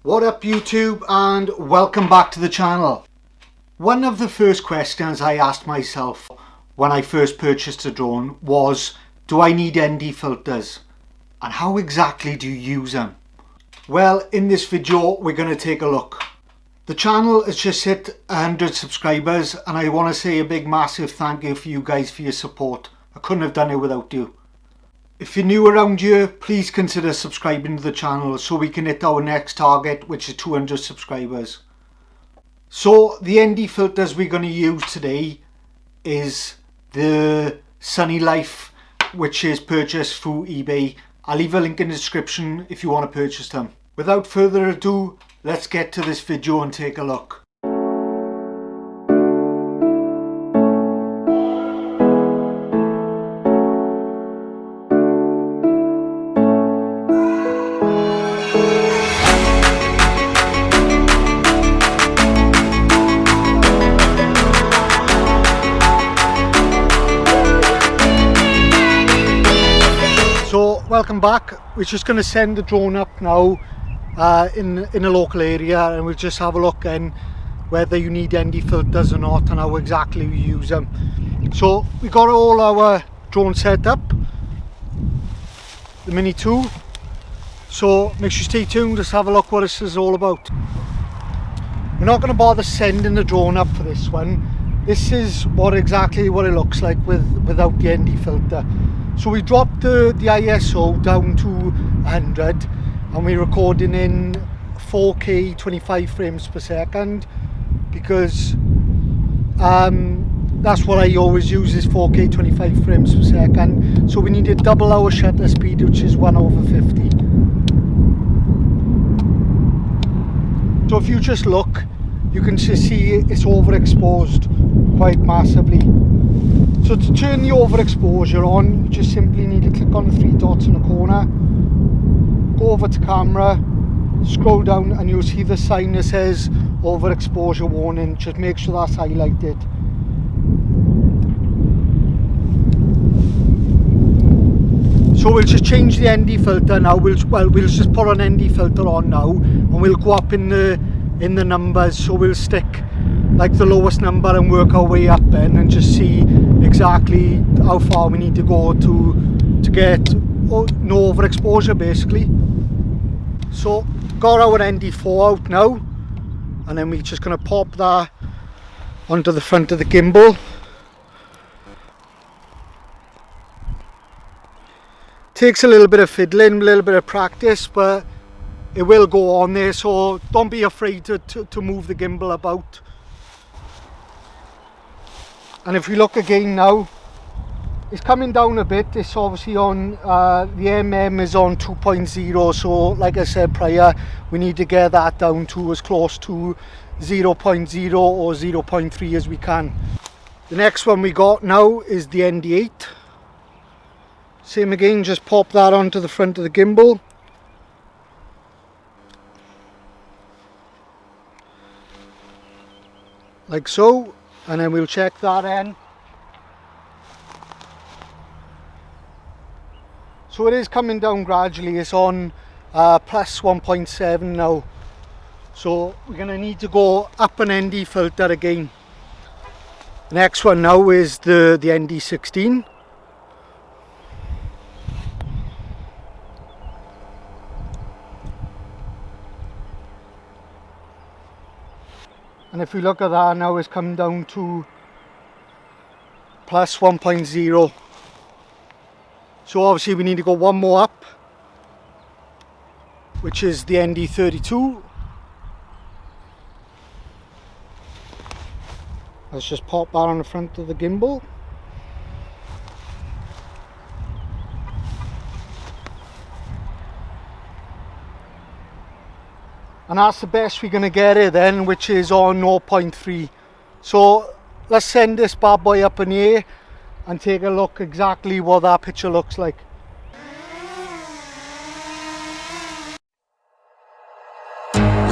What up YouTube, and welcome back to the channel. One of the first questions I asked myself when I first purchased a drone was, do I need ND filters and how exactly do you use them? Well, in this video we're going to take a look. The channel has just hit 100 subscribers and I want to say a big massive thank you for you guys for your support. I couldn't have done it without you. If you're new around here, please consider subscribing to the channel so we can hit our next target, which is 200 subscribers. So the ND filters we're going to use today is the sunnylife, which is purchased through eBay. I'll leave a link in the description if you want to purchase them. Without further ado, let's get to this video and take a look. So welcome back. We're just going to send the drone up now in a local area, and we'll just have a look in whether you need ND filters or not and how exactly we use them. So we got all our drone set up, the Mini2. So make sure you stay tuned, just have a look what this is all about. We're not going to bother sending the drone up for this one. This is exactly what it looks like without the ND filter. So we dropped the ISO down to 100 and we're recording in 4K 25 frames per second because that's what I always use, is 4K 25 frames per second. So we need to double our shutter speed, which is 1/50. So if you just look, you can just see it's overexposed quite massively. So to turn the overexposure on, you just simply need to click on the three dots in the corner, go over to camera, scroll down and you'll see the sign that says overexposure warning. Just make sure that's highlighted. So we'll just change the ND filter now. We'll just put an ND filter on now and we'll go up in the numbers. So we'll stick like the lowest number and work our way up then and just see exactly how far we need to go to get no overexposure basically. So got our ND4 out now, and then we're just going to pop that onto the front of the gimbal. Takes a little bit of fiddling, a little bit of practice, but it will go on there, so don't be afraid to move the gimbal about. And if we look again now, it's coming down a bit. It's obviously on, the MM is on 2.0, so like I said prior, we need to get that down to as close to 0.0 or 0.3 as we can. The next one we got now is the ND8. Same again, just pop that onto the front of the gimbal. Like so. And then we'll check that in. So it is coming down gradually. It's on plus 1.7 now. So we're going to need to go up an ND filter again. The next one now is the ND16. And if we look at that now, it's come down to plus 1.0. So obviously we need to go one more up, which is the ND32. Let's just pop that on the front of the gimbal. And that's the best we're going to get it then, which is on 0.3. So let's send this bad boy up in the air and take a look exactly what that picture looks like.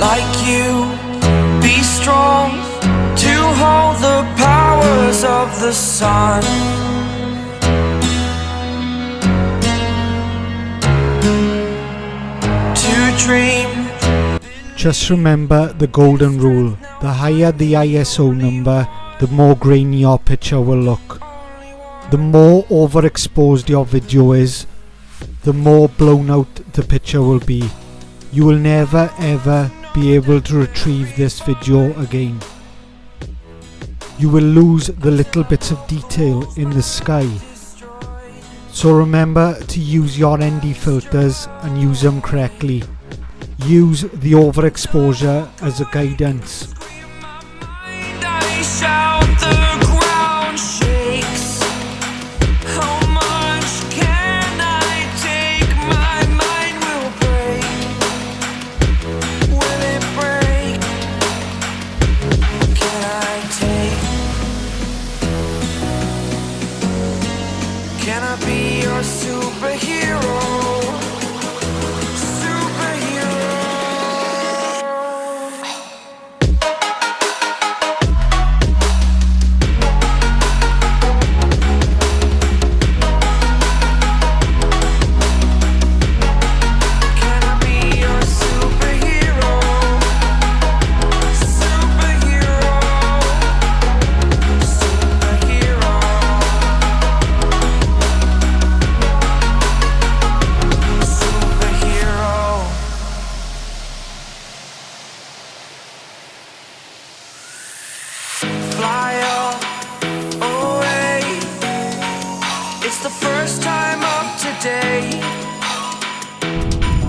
Like you, be strong to hold the powers of the sun. To dream Just remember the golden rule: the higher the ISO number, the more grainy your picture will look. The more overexposed your video is, the more blown out the picture will be. You will never ever be able to retrieve this video again. You will lose the little bits of detail in the sky. So remember to use your ND filters and use them correctly. Use the overexposure as a guidance. Can I be your superhero?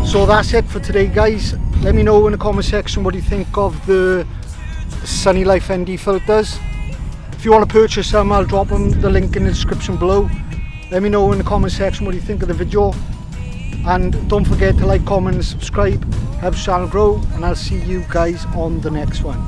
So that's it for today, guys. Let me know in the comment section what you think of the sunnylife ND filters. If you want to purchase them, I'll drop the link in the description below. Let me know in the comment section what you think of the video, and don't forget to like, comment and subscribe. Helps the channel grow, and I'll see you guys on the next one.